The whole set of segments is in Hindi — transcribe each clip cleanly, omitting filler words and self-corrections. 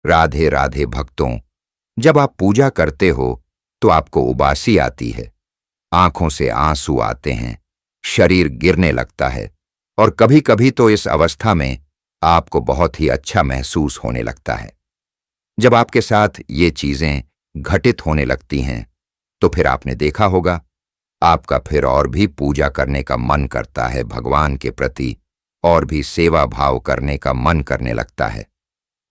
राधे राधे भक्तों, जब आप पूजा करते हो तो आपको उबासी आती है, आंखों से आंसू आते हैं, शरीर गिरने लगता है और कभी कभी तो इस अवस्था में आपको बहुत ही अच्छा महसूस होने लगता है। जब आपके साथ ये चीजें घटित होने लगती हैं तो फिर आपने देखा होगा, आपका फिर और भी पूजा करने का मन करता है, भगवान के प्रति और भी सेवा भाव करने का मन करने लगता है।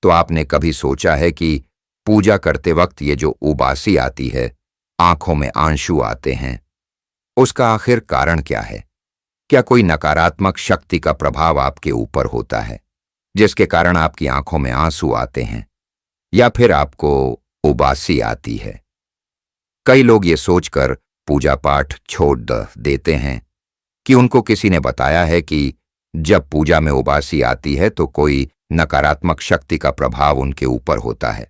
तो आपने कभी सोचा है कि पूजा करते वक्त ये जो उबासी आती है, आंखों में आंसू आते हैं, उसका आखिर कारण क्या है? क्या कोई नकारात्मक शक्ति का प्रभाव आपके ऊपर होता है जिसके कारण आपकी आंखों में आंसू आते हैं, या फिर आपको उबासी आती है? कई लोग ये सोचकर पूजा पाठ छोड़ देते हैं कि उनको किसी ने बताया है कि जब पूजा में उबासी आती है तो कोई नकारात्मक शक्ति का प्रभाव उनके ऊपर होता है,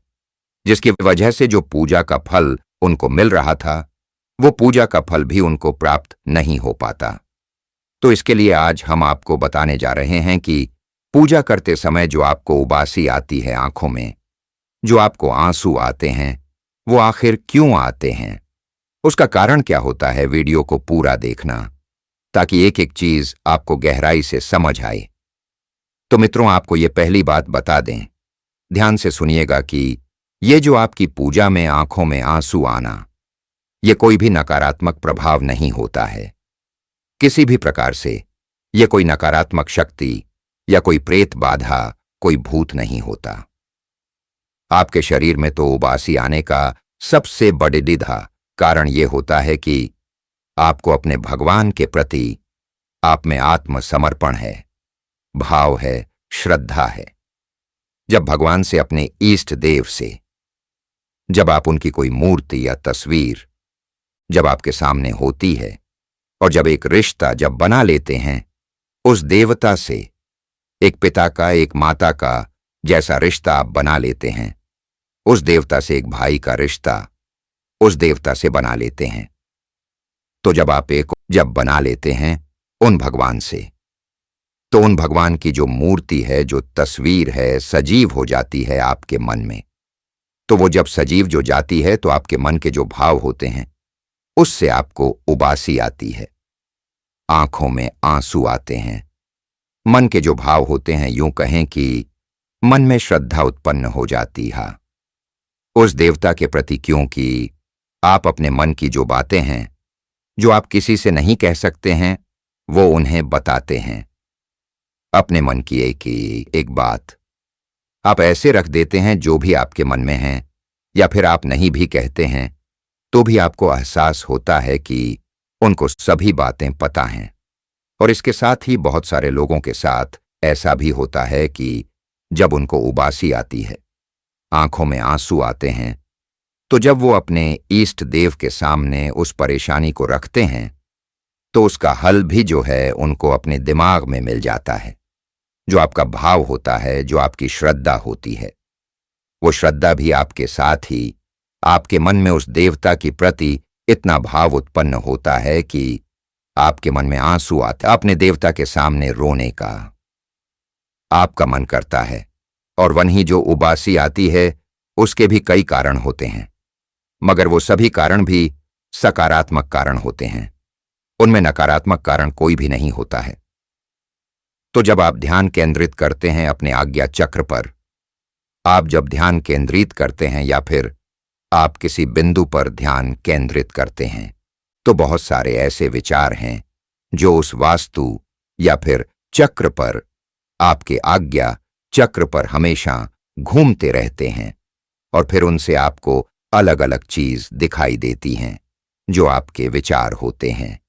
जिसकी वजह से जो पूजा का फल उनको मिल रहा था वो पूजा का फल भी उनको प्राप्त नहीं हो पाता। तो इसके लिए आज हम आपको बताने जा रहे हैं कि पूजा करते समय जो आपको उबासी आती है आंखों में, जो आपको आंसू आते हैं, वो आखिर क्यों आते हैं, उसका कारण क्या होता है। वीडियो को पूरा देखना ताकि एक एक चीज आपको गहराई से समझ आए। तो मित्रों, आपको ये पहली बात बता दें, ध्यान से सुनिएगा कि ये जो आपकी पूजा में आंखों में आंसू आना, ये कोई भी नकारात्मक प्रभाव नहीं होता है। किसी भी प्रकार से ये कोई नकारात्मक शक्ति या कोई प्रेत बाधा, कोई भूत नहीं होता। आपके शरीर में तो उबासी आने का सबसे बड़ीदा कारण ये होता है कि आपको अपने भगवान के प्रति आप में आत्मसमर्पण है, भाव है, श्रद्धा है। जब भगवान से, अपने इष्ट देव से, जब आप उनकी कोई मूर्ति या तस्वीर जब आपके सामने होती है और जब एक रिश्ता जब बना लेते हैं उस देवता से, एक पिता का, एक माता का जैसा रिश्ता आप बना लेते हैं, उस देवता से एक भाई का रिश्ता उस देवता से बना लेते हैं, तो जब आप जब बना लेते हैं उन भगवान से, तो उन भगवान की जो मूर्ति है, जो तस्वीर है, सजीव हो जाती है आपके मन में। तो वो जब सजीव जो जाती है तो आपके मन के जो भाव होते हैं उससे आपको उबासी आती है, आंखों में आंसू आते हैं। मन के जो भाव होते हैं, यूं कहें कि मन में श्रद्धा उत्पन्न हो जाती है उस देवता के प्रति, क्योंकि आप अपने मन की जो बातें हैं, जो आप किसी से नहीं कह सकते हैं, वो उन्हें बताते हैं। अपने मन की एक बात आप ऐसे रख देते हैं जो भी आपके मन में है, या फिर आप नहीं भी कहते हैं तो भी आपको एहसास होता है कि उनको सभी बातें पता हैं। और इसके साथ ही बहुत सारे लोगों के साथ ऐसा भी होता है कि जब उनको उबासी आती है, आंखों में आंसू आते हैं, तो जब वो अपने इष्ट देव के सामने उस परेशानी को रखते हैं तो उसका हल भी जो है उनको अपने दिमाग में मिल जाता है। जो आपका भाव होता है, जो आपकी श्रद्धा होती है, वो श्रद्धा भी आपके साथ ही आपके मन में उस देवता की प्रति इतना भाव उत्पन्न होता है कि आपके मन में आंसू आता, अपने देवता के सामने रोने का आपका मन करता है। और वहीं जो उबासी आती है उसके भी कई कारण होते हैं, मगर वो सभी कारण भी सकारात्मक कारण होते हैं, उनमें नकारात्मक कारण कोई भी नहीं होता है। तो जब आप ध्यान केंद्रित करते हैं अपने आज्ञा चक्र पर, आप जब ध्यान केंद्रित करते हैं या फिर आप किसी बिंदु पर ध्यान केंद्रित करते हैं, तो बहुत सारे ऐसे विचार हैं जो उस वास्तु या फिर चक्र पर, आपके आज्ञा चक्र पर हमेशा घूमते रहते हैं और फिर उनसे आपको अलग अलग चीज दिखाई देती हैं। जो आपके विचार होते हैं,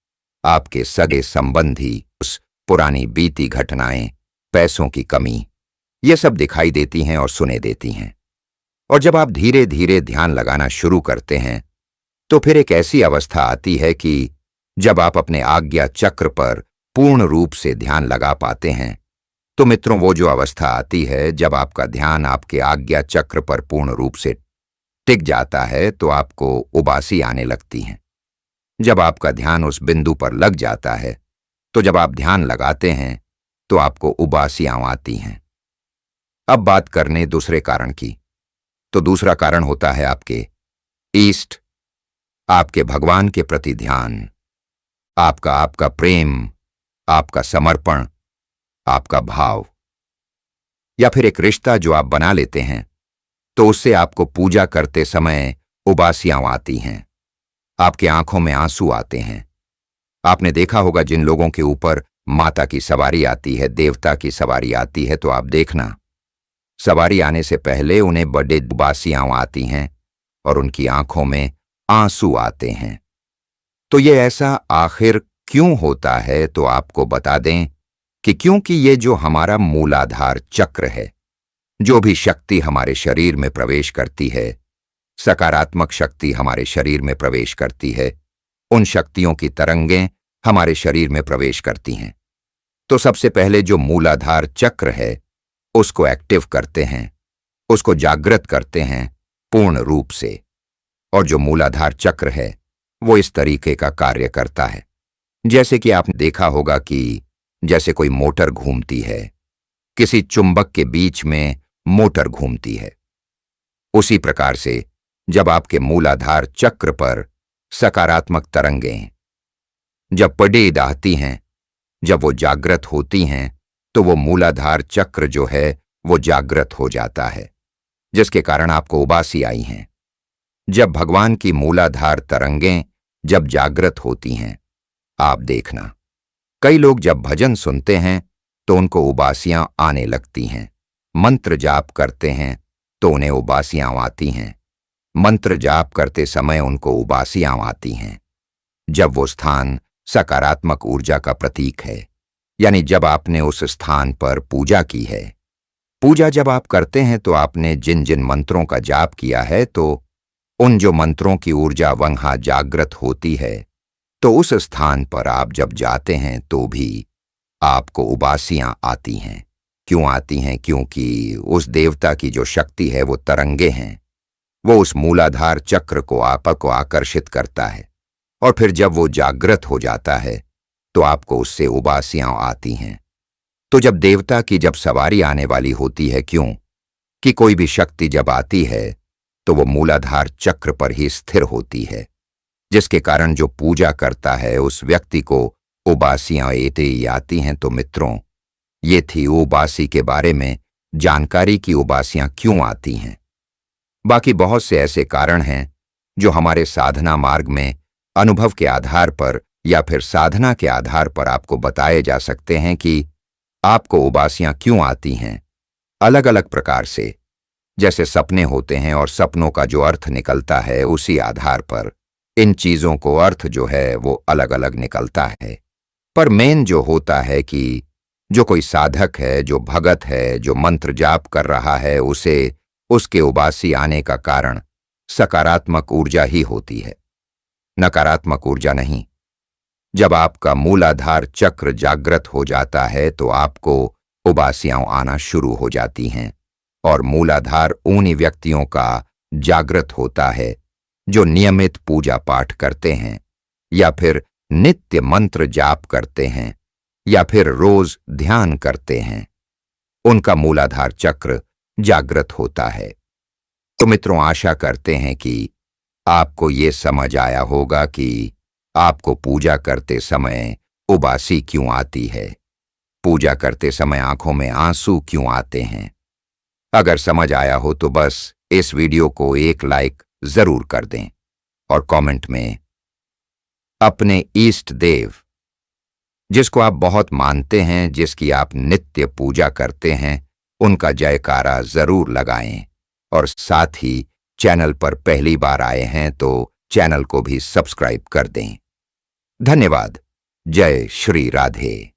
आपके सगे संबंधी, उस पुरानी बीती घटनाएं, पैसों की कमी, ये सब दिखाई देती हैं और सुने देती हैं। और जब आप धीरे धीरे ध्यान लगाना शुरू करते हैं तो फिर एक ऐसी अवस्था आती है कि जब आप अपने आज्ञा चक्र पर पूर्ण रूप से ध्यान लगा पाते हैं, तो मित्रों वो जो अवस्था आती है जब आपका ध्यान आपके आज्ञा चक्र पर पूर्ण रूप से टिक जाता है तो आपको उबासी आने लगती है। जब आपका ध्यान उस बिंदु पर लग जाता है, तो जब आप ध्यान लगाते हैं तो आपको उबासियां आती हैं। अब बात करने दूसरे कारण की, तो दूसरा कारण होता है आपके ईस्ट, आपके भगवान के प्रति ध्यान, आपका आपका प्रेम, आपका समर्पण, आपका भाव, या फिर एक रिश्ता जो आप बना लेते हैं तो उससे आपको पूजा करते समय उबासियां आती हैं, आपके आंखों में आंसू आते हैं। आपने देखा होगा जिन लोगों के ऊपर माता की सवारी आती है, देवता की सवारी आती है, तो आप देखना सवारी आने से पहले उन्हें बड़े उबासियां आती हैं और उनकी आंखों में आंसू आते हैं। तो ये ऐसा आखिर क्यों होता है, तो आपको बता दें कि क्योंकि ये जो हमारा मूलाधार चक्र है, जो भी शक्ति हमारे शरीर में प्रवेश करती है, सकारात्मक शक्ति हमारे शरीर में प्रवेश करती है, उन शक्तियों की तरंगें हमारे शरीर में प्रवेश करती हैं। तो सबसे पहले जो मूलाधार चक्र है उसको एक्टिव करते हैं, उसको जागृत करते हैं पूर्ण रूप से। और जो मूलाधार चक्र है वो इस तरीके का कार्य करता है, जैसे कि आपने देखा होगा कि जैसे कोई मोटर घूमती है, किसी चुंबक के बीच में मोटर घूमती है, उसी प्रकार से जब आपके मूलाधार चक्र पर सकारात्मक तरंगें जब पड़े आती हैं, जब वो जागृत होती हैं, तो वो मूलाधार चक्र जो है वो जागृत हो जाता है, जिसके कारण आपको उबासी आई हैं। जब भगवान की मूलाधार तरंगें जब जागृत होती हैं, आप देखना कई लोग जब भजन सुनते हैं तो उनको उबासियां आने लगती हैं, मंत्र जाप करते हैं तो उन्हें उबासियां आती हैं, मंत्र जाप करते समय उनको उबासियां आती हैं। जब वो स्थान सकारात्मक ऊर्जा का प्रतीक है, यानी जब आपने उस स्थान पर पूजा की है, पूजा जब आप करते हैं तो आपने जिन जिन मंत्रों का जाप किया है, तो उन जो मंत्रों की ऊर्जा वहां जागृत होती है, तो उस स्थान पर आप जब जाते हैं तो भी आपको उबासियां आती हैं। क्यों आती हैं? क्योंकि उस देवता की जो शक्ति है वो तरंगे हैं, वो उस मूलाधार चक्र को आपको आकर्षित करता है, और फिर जब वो जागृत हो जाता है तो आपको उससे उबासियां आती हैं। तो जब देवता की जब सवारी आने वाली होती है, क्यों कि कोई भी शक्ति जब आती है तो वो मूलाधार चक्र पर ही स्थिर होती है, जिसके कारण जो पूजा करता है उस व्यक्ति को उबासियां एते ही आती हैं। तो मित्रों, ये थी उबासी के बारे में जानकारी की उबासियां क्यों आती हैं। बाकी बहुत से ऐसे कारण हैं जो हमारे साधना मार्ग में अनुभव के आधार पर या फिर साधना के आधार पर आपको बताए जा सकते हैं कि आपको उबासियां क्यों आती हैं, अलग अलग प्रकार से। जैसे सपने होते हैं और सपनों का जो अर्थ निकलता है, उसी आधार पर इन चीजों को अर्थ जो है वो अलग अलग निकलता है। पर मेन जो होता है कि जो कोई साधक है, जो भगत है, जो मंत्र जाप कर रहा है, उसे उसके उबासी आने का कारण सकारात्मक ऊर्जा ही होती है, नकारात्मक ऊर्जा नहीं। जब आपका मूलाधार चक्र जागृत हो जाता है तो आपको उबासियां आना शुरू हो जाती हैं, और मूलाधार उन्हीं व्यक्तियों का जागृत होता है जो नियमित पूजा पाठ करते हैं, या फिर नित्य मंत्र जाप करते हैं, या फिर रोज ध्यान करते हैं। उनका मूलाधार चक्र जागृत होता है। तो मित्रों, आशा करते हैं कि आपको ये समझ आया होगा कि आपको पूजा करते समय उबासी क्यों आती है, पूजा करते समय आंखों में आंसू क्यों आते हैं। अगर समझ आया हो तो बस इस वीडियो को एक लाइक जरूर कर दें और कमेंट में अपने इष्ट देव, जिसको आप बहुत मानते हैं, जिसकी आप नित्य पूजा करते हैं, उनका जयकारा जरूर लगाएं। और साथ ही चैनल पर पहली बार आए हैं तो चैनल को भी सब्सक्राइब कर दें। धन्यवाद। जय श्री राधे।